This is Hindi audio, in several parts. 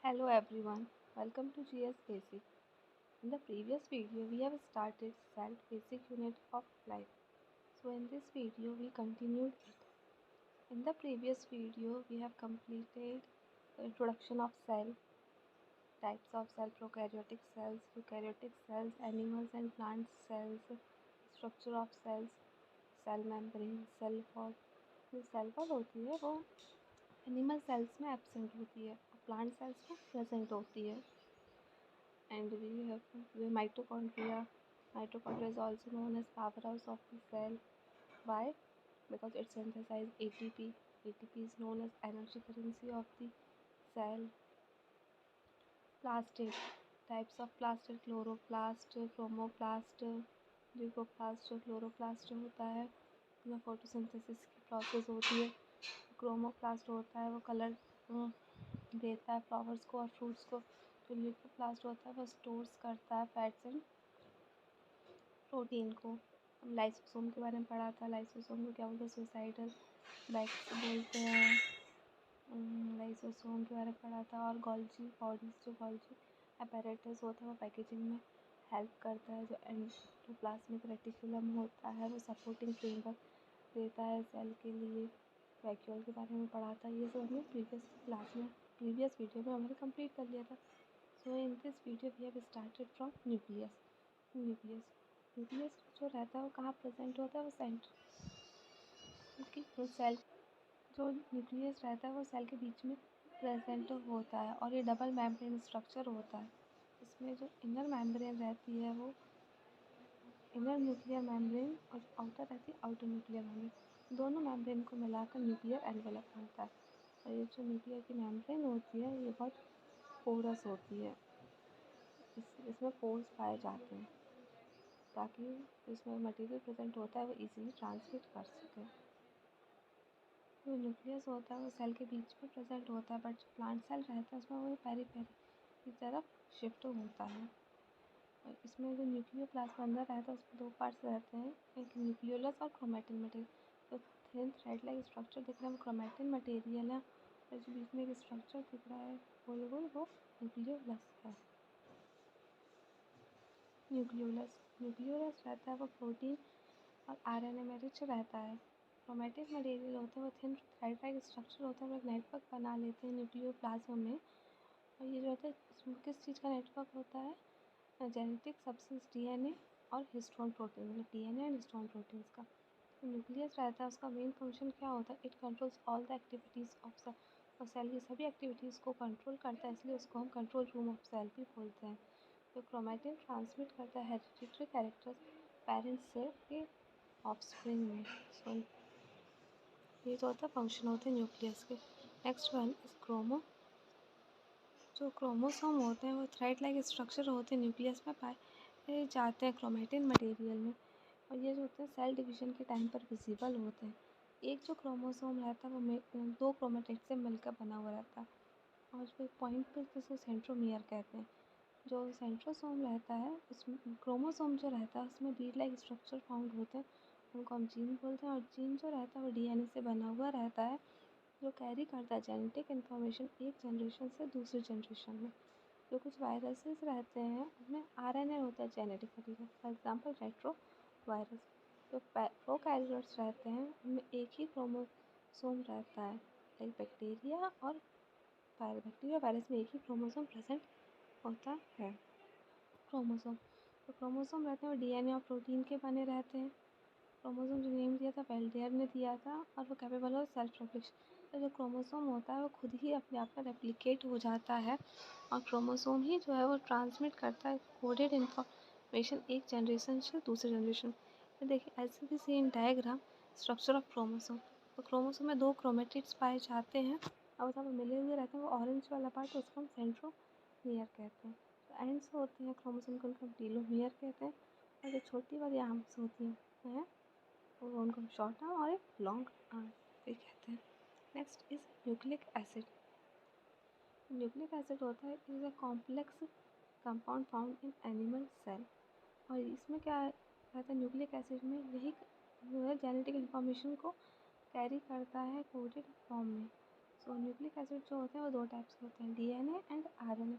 Hello everyone, welcome to GS Basic. In the previous video, we have started cell basic unit of life. So in this video, we continued it. In the previous video, we have completed the introduction of cell, types of cell, prokaryotic cells, eukaryotic cells, animals and plant cells, structure of cells, cell membrane, cell wall. जो सेल वॉल होती है वो एनिमल सेल्स में एब्सेंट होती है और प्लांट सेल्स में प्रेजेंट होती है. And we have the mitochondria. Mitochondria is also known as powerhouse of the cell. Why? Because it synthesizes ATP. ATP is known as energy currency of the cell. Plastid. Types of plastid: chloroplast, chromoplast, leucoplast, chloroplast होता है इसमें फोटोसिंथेसिस की प्रोसेस होती है. क्रोमोप्लास्ट होता है वो कलर देता है फ्लावर्स को और फ्रूट्स को. जो ल्यूकोप्लास्ट होता है वो स्टोर्स करता है फैट्स एंड प्रोटीन को. हम लाइसोसोम के बारे में पढ़ा था. लाइसोसोम को क्या बोलते हैं? सुसाइडल बैग्स बोलते हैं. लाइसोसोम के बारे में पढ़ा था. और गोल्जी बॉडीज, जो गोल्जी अपैरेटस होता है वो पैकेजिंग में हेल्प करता है. जो एंडोप्लाज्मिक रेटिकुलम होता है वो सपोर्टिंग फ्रेमवर्क देता है सेल के लिए. वैक्यूल के बारे में पढ़ा था. ये सब हमने प्रीवियस वीडियो में हमने कंप्लीट कर लिया था. So in this video we have started from nucleus. Nucleus जो रहता है वो कहाँ प्रेजेंट होता है? वो सेल जो न्यूक्लियस रहता है वो सेल के बीच में प्रेजेंट होता है और ये डबल मेम्ब्रेन स्ट्रक्चर होता है. इसमें जो इनर मेम्ब्रेन रहती है वो इनर न्यूक्लियर मेम्ब्रेन और आउटर रहती है आउटर न्यूक्लियर मेम्ब्रेन. दोनों मेम्ब्रेन को मिलाकर न्यूक्लियर एनवेलप होता है. और ये जो न्यूक्लियर की मेम्ब्रेन होती है ये बहुत पोरस होती है. इसमें पोर्स पाए जाते हैं ताकि इसमें मटेरियल प्रेजेंट होता है वो इजीली ट्रांसमिट कर सके. जो न्यूक्लियस होता है वो सेल के बीच में प्रेजेंट होता है. बट जो प्लांट सेल रहता है उसमें वो पेरीफेरी की तरफ शिफ्ट होता है. और इसमें जो न्यूक्लियोप्लाज्म अंदर रहता है उसमें दो पार्ट्स रहते हैं, एक न्यूक्लियोलस और क्रोमैटिन मटेरियल. तो थिन थ्रेड लाइक स्ट्रक्चर दिख रहा है वो क्रोमैटिन मटेरियल है. और जो बीच में एक स्ट्रक्चर दिख रहा है गोल गोल वो न्यूक्लियोलस है. न्यूक्लियोलस रहता है वो प्रोटीन और RNA में रिच रहता है. क्रोमैटिक मटेरियल होता है वो थिन थ्रेड लाइक स्ट्रक्चर होता है. वो एक नेटवर्क बना लेते हैं न्यूक्लियोप्लाज्म में. और ये जो होता है इसमें किस चीज़ का नेटवर्क होता है? जेनेटिक सब्सटेंस DNA और हिस्टोन प्रोटीन, मतलब DNA एंड हिस्टोन प्रोटीन्स का. तो न्यूक्लियस रहता है उसका मेन फंक्शन क्या होता है? It controls all the activities of cell. और सेल की सभी एक्टिविटीज़ को कंट्रोल करता है, इसलिए उसको हम कंट्रोल रूम ऑफ सेल भी बोलते हैं. तो क्रोमैटिन ट्रांसमिट करता है हेरिडिटरी कैरेक्टर्स पेरेंट्स से के ऑफस्प्रिंग में. सो ये जो होता है फंक्शन होते हैं न्यूक्लियस के. नेक्स्ट वन इज जो क्रोमोसोम होते हैं वो थ्रेड लाइक स्ट्रक्चर होते हैं न्यूक्लियस में पाए जाते हैं क्रोमैटिन मटेरियल में. और ये जो होते हैं सेल डिवीजन के टाइम पर विजिबल होते हैं. एक जो क्रोमोसोम रहता है वो दो क्रोमेटिड से मिलकर बना हुआ रहता है. और जो पॉइंट पर जिसको सेंट्रोमियर कहते हैं. जो सेंट्रोसोम रहता है उसमें क्रोमोसोम जो रहता है उसमें बीड लाइक स्ट्रक्चर फाउंड होते हैं, उनको हम जीन बोलते हैं. और जीन जो रहता है वो DNA से बना हुआ रहता है जो कैरी करता है जेनेटिक इन्फॉर्मेशन एक जनरेशन से दूसरी जनरेशन में. जो कुछ वायरसेस रहते हैं उनमें RNA होता है genetic material. For example retro virus. जो प्रोकैरियोट्स रहते हैं उनमें एक ही क्रोमोसोम रहता है. लाइक बैक्टीरिया और बैक्टीरिया वायरस में एक ही क्रोमोसोम प्रेजेंट होता है. क्रोमोसोम तो क्रोमोसोम रहते हैं वो DNA और प्रोटीन के बने रहते हैं. क्रोमोसोम जो नेम दिया था वेल्डेयर ने दिया था और वो कैपेबल हो सेल्फ रेप्लिकेशन. तो जो क्रोमोसोम होता है वो खुद ही अपने आप में रेप्लिकेट हो जाता है और क्रोमोसोम ही जो है वो ट्रांसमिट करता है कोडेड इन्फॉर्मेशन एक जनरेशन से दूसरे जनरेशन. तो देखिए ऐसे भी see in diagram structure of chromosome. तो क्रोमोसोम में दो क्रोमेटिड्स पाए जाते हैं और जहाँ पर मिले हुए रहते हैं वो ऑरेंज वाला पार्ट उसको हम सेंट्रोमियर कहते हैं. तो एंड्स होते हैं क्रोमोसोम को उनको हम टीलोमियर कहते हैं. और जो छोटी वाली आर्म्स होती हैं और उनको हम शॉर्ट आर्म और एक लॉन्ग आर्म भी कहते हैं. Next is nucleic acid. Nucleic acid होता है is a complex compound found in animal cell. और इसमें क्या रहता है? न्यूक्लिक एसिड में यही जो है जेनेटिक इन्फॉर्मेशन को कैरी करता है कोडेड फॉर्म में. सो न्यूक्लिक एसिड जो होते हैं वो दो टाइप्स के होते हैं, DNA and RNA.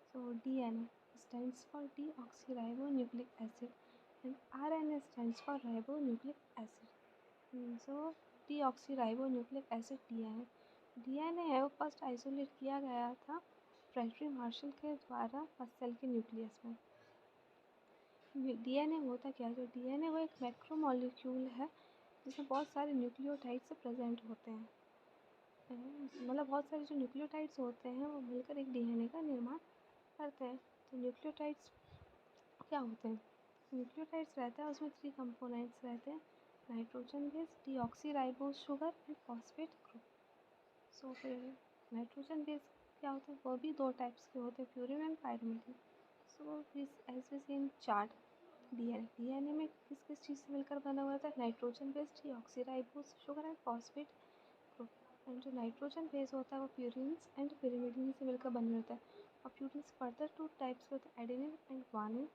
So DNA stands for deoxyribonucleic acid and RNA stands for ribonucleic acid. So deoxyribonucleic acid DNA, DNA है वो फर्स्ट आइसोलेट किया गया था फ्रेडरिक मार्शल के द्वारा फर्स्ट सेल के न्यूक्लियस में। डीएनए होता क्या है? जो डीएनए वो एक मैक्रोमोलिक्यूल है जिसमें बहुत सारे न्यूक्लियोटाइड्स प्रेजेंट होते हैं। मतलब बहुत सारे जो न्यूक्लियोटाइड्स होते हैं वो मिलकर एक डीएनए का निर्माण करते हैं। तो न्यूक्लियोटाइड्स क्या होते हैं? न्यूक्लियोटाइड्स रहता है उसमें 3 कंपोनेंट्स रहते हैं, nitrogen base, deoxyribose sugar and phosphate group. So फिर नाइट्रोजन बेस क्या होता है? वो भी 2 टाइप्स के होते हैं, purine and pyrimidine. So as we see in chart, DNA में किस किस चीज़ से मिलकर बना हुआ था? Nitrogen base, deoxyribose sugar and phosphate group. And जो नाइट्रोजन बेस होता है वो प्यूरिन्स एंड पिरिमिडिन से मिलकर बना होता है। और प्यूरिन्स फर्दर 2 टाइप्स के होते हैं, एडेनिन एंड ग्वानिन।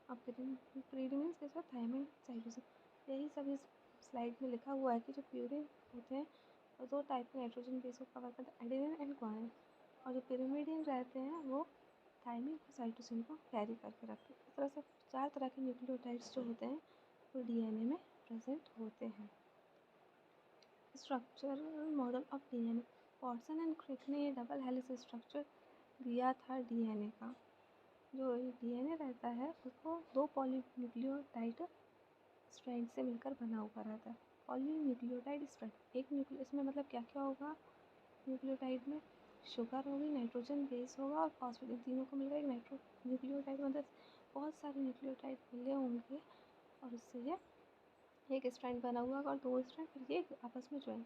और पिरिमिडिन के साथ थायमिन, साइटोसिन। यही सब इस स्लाइड में लिखा हुआ है कि जो प्यूरिन होते हैं वो 2 टाइप के नाइट्रोजन बेस को कवर करते हैं, एडेनिन एंड ग्वानिन। और जो पिरिमिडिन रहते हैं वो थायमिन और साइटोसिन को कैरी करके रखते हैं। इस तरह से 4 तरह के न्यूक्लियोटाइड्स जो होते हैं वो डीएनए में प्रेजेंट होते हैं। Structural model of DNA, Watson and Crick ने ये डबल हेलिक्स स्ट्रक्चर दिया था डीएनए का। जो डीएनए रहता है उसको 2 पॉलीन्यूक्लियोटाइड स्ट्रैंड से मिलकर बना हुआ रहता है। पॉलीन्यूक्लियोटाइड स्ट्रैंड, एक न्यूक्लियो, इसमें मतलब क्या क्या होगा न्यूक्लियोटाइड में? शुगर होगी, नाइट्रोजन बेस होगा और फॉस्फेट, इन तीनों को मिलकर एक न्यूक्लियोटाइड, मतलब बहुत सारे न्यूक्लियोटाइड मिले होंगे और उससे ये एक स्ट्रैंड बना हुआ और 2 स्ट्रैंड, फिर ये आपस में ज्वाइंट।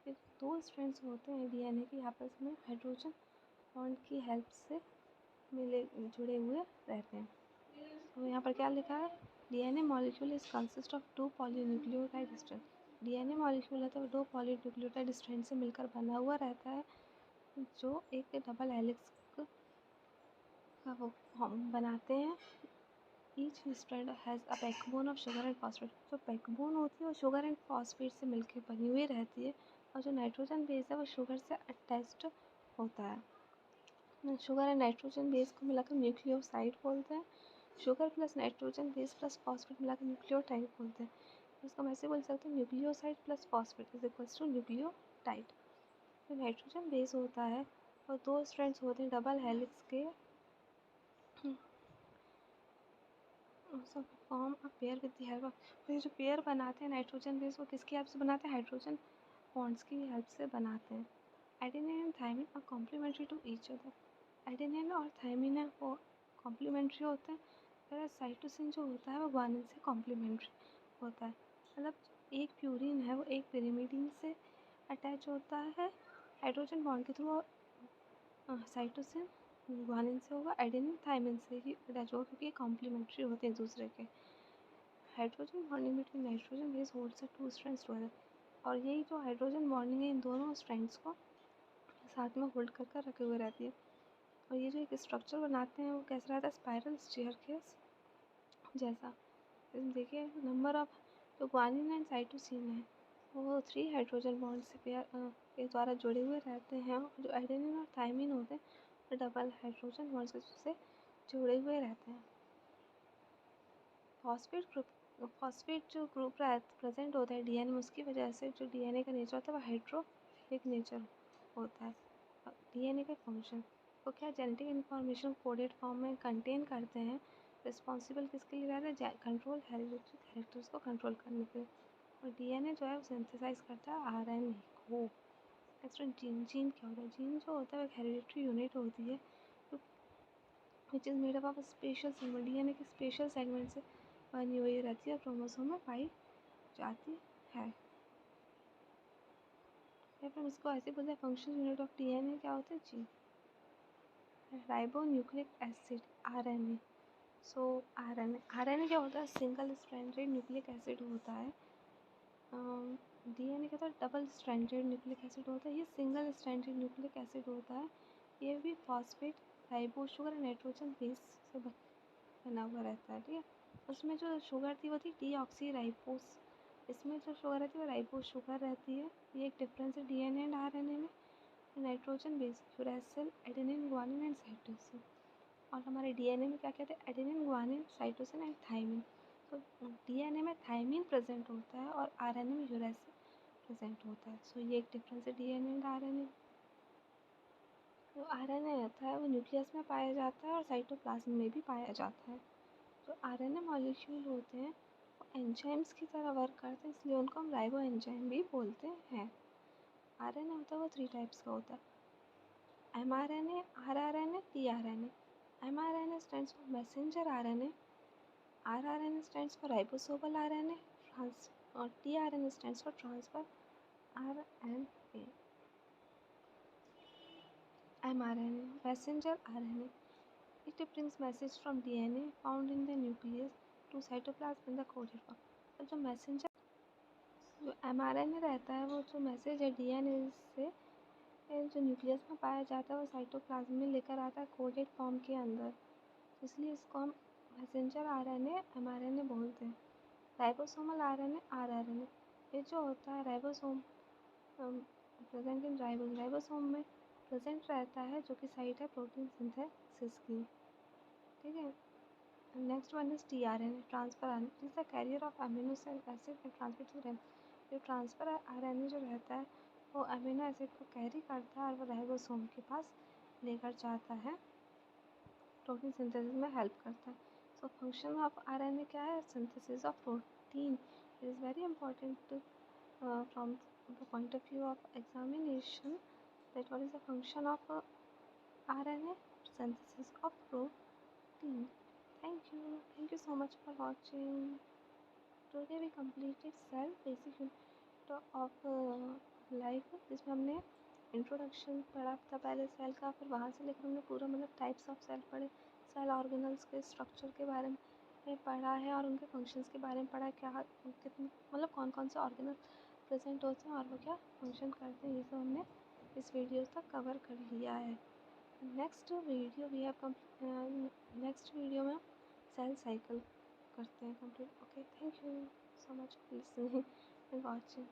फिर 2 स्ट्रैंड्स होते हैं डीएनए के आपस में हाइड्रोजन बॉन्ड की हेल्प से जुड़े हुए रहते हैं। तो यहाँ पर क्या लिखा है? DNA molecule is consist of 2 polynucleotide strand. DNA molecule है तो 2 पॉलीन्यूक्लियोटाइड स्ट्रैंड से मिलकर बना हुआ रहता है जो एक डबल हेलिक्स का वो हम बनाते हैं। Each strand has a backbone of sugar and phosphate. जो बैकबोन होती है वो शुगर एंड फॉस्फेट से मिलकर बनी हुई रहती है और जो नाइट्रोजन बेस है वो शुगर से अटैच्ड होता है। शुगर एंड नाइट्रोजन बेस को मिलाकर न्यूक्लियोसाइड बोलते हैं। Sugar plus nitrogen base plus phosphate मिलाकर न्यूक्लियोटाइड बोलते हैं। इसको हम ऐसे बोल सकते हैं, nucleoside plus phosphate is equals to nucleotide. जो नाइट्रोजन बेस होता है और 2 स्ट्रैंड्स होते हैं डबल हेलिक्स के, form a pair with the help of. ये जो पेयर बनाते हैं नाइट्रोजन बेस वो किसकी हेल्प से बनाते हैं? हाइड्रोजन बॉन्ड्स की हेल्प से बनाते हैं। Adenine and thymine are complementary to each other. Adenine और थायमिन है वो कॉम्प्लीमेंट्री होते हैं, फिर साइटोसिन जो होता है वो ग्वानिन से कॉम्प्लीमेंट्री होता है। मतलब एक प्यूरिन है वो एक पिरिमिडिन से अटैच होता है हाइड्रोजन बॉन्ड के थ्रू, साइटोसिन ग्वानिन से होगा, एडेनिन थायमिन से ही अटैच होगा क्योंकि ये कॉम्प्लीमेंट्री होते हैं एक दूसरे के। Hydrogen bonding between nitrogen base holds 2 strands together. और यही जो हाइड्रोजन बॉन्डिंग है इन दोनों स्ट्रैंड्स को साथ में होल्ड कर कर रखे हुए रहती है। और ये जो एक स्ट्रक्चर बनाते हैं वो कैसा रहता है? स्पाइरल स्टेयरकेस जैसा। इसमें देखिए नंबर ऑफ जो ग्वानिन एंड साइटोसिन है वो 3 हाइड्रोजन बॉन्ड से पेयर के द्वारा जुड़े हुए रहते हैं और जो एडेनिन और थायमिन होते हैं वो डबल हाइड्रोजन बॉन्ड्स से जुड़े हुए रहते हैं। फॉस्फेट जो ग्रुप प्रेजेंट होता है डीएनए में, उसकी वजह से जो डीएनए का नेचर होता है वो हाइड्रोफिलिक नेचर होता है। डीएनए का फंक्शन तो क्या? जेनेटिक इन्फॉर्मेशन कोडेड फॉर्म में कंटेन करते हैं। रिस्पॉन्सिबल किसके लिए रहता है? कंट्रोल हेरिडिटरी कैरेक्टर्स को कंट्रोल करने के लिए। और डीएनए जो है वो सिंथेसाइज करता है आरएनए को। नेक्स्ट जीन क्या होता है? जीन जो होता है वो एक हेरिडिटरी यूनिट होती है which is made up of special segment. DNA के स्पेशल सेगमेंट से बनी हुई रहती है और क्रोमोसोम में पाई जाती है। या फिर इसको ऐसे बोलते हैं फंक्शन यूनिट ऑफ डीएनए क्या होता है? Gene. Ribo nucleic acid RNA. सो आरएनए क्या होता है? सिंगल स्ट्रैंडेड न्यूक्लिक एसिड होता है। डीएनए क्या होता है? डबल स्ट्रैंडेड न्यूक्लिक एसिड होता है। ये सिंगल स्ट्रैंडेड न्यूक्लिक एसिड होता है। ये भी phosphate, ribose sugar, nitrogen base से बना हुआ रहता है। ठीक है, उसमें जो शुगर थी वो थी डीऑक्सीराइबोज। इसमें जो शुगर रहती है वो राइबोज शुगर रहती है। ये एक डिफरेंस है डीएनए एंड आरएनए में। Nitrogen base uracil, adenine, guanine and cytosine. और हमारे डीएनए में क्या कहते हैं, adenine, guanine, cytosine and thymine. तो डीएनए में थायमिन प्रेजेंट होता है और आरएनए में यूरेसिल प्रेजेंट होता है। सो ये एक डिफरेंस है डीएनए एंड आरएनए। जो आरएनए होता है वो न्यूक्लियस में पाया जाता है और साइटोप्लाज्म में भी पाया जाता है। जो आरएनए मॉलिक्यूल होते हैं वो एंजाइम्स की तरह वर्क करते हैं, इसलिए उनको हम राइबो एंजाइम भी बोलते हैं। आरएनए होता है वो 3 टाइप्स का होता है, mRNA, rRNA, tRNA। mRNA stands for messenger RNA, rRNA stands for ribosomal RNA, और tRNA stands for transfer RNA। mRNA, messenger RNA, it brings message from DNA found in the nucleus to cytoplasm in the coded form। और जो मैसेंजर जो mRNA रहता है वो जो मैसेज है DNA से जो न्यूक्लियस में पाया जाता है वो साइटोप्लाज्म में लेकर आता है कोडेड फॉर्म के अंदर, इसलिए इसको हम मैसेंजर आरएनए mRNA बोलते हैं। राइबोसोमल आरएनए rRNA, ये जो होता है राइबोसोम प्रेजेंट इन राइबोसोम में प्रेजेंट रहता है, जो कि साइट है प्रोटीन सिंथेसिस की। ठीक है। Next one is tRNA, transfer RNA, it is the carrier of amino acid and transmit to रेम। जो ट्रांसफर आरएनए जो रहता है वो अमीनो एसिड को कैरी करता है और वो राइबोसोम के पास लेकर जाता है, प्रोटीन सिंथेसिस में हेल्प करता है। सो फंक्शन ऑफ आरएनए क्या है, synthesis of protein. It is very important from the point of view of examination that what is the function of RNA, synthesis of protein. Thank you so much for watching. Today we completed cell basic unit of life, जिसमें हमने इंट्रोडक्शन पढ़ा था पहले सेल का, फिर वहाँ से लेकर हमने पूरा मतलब टाइप्स ऑफ सेल पढ़े, सेल ऑर्गेनल्स के स्ट्रक्चर के बारे में पढ़ा है और उनके फंक्शंस के बारे में पढ़ा है, क्या कितने मतलब कौन कौन से ऑर्गेनल प्रेजेंट होते हैं और वो क्या फंक्शन करते हैं, ये सब हमने इस वीडियो तक कवर कर लिया है। नेक्स्ट वीडियो में सेल साइकिल करते हैं complete. Okay, thank you so much for listening and watching.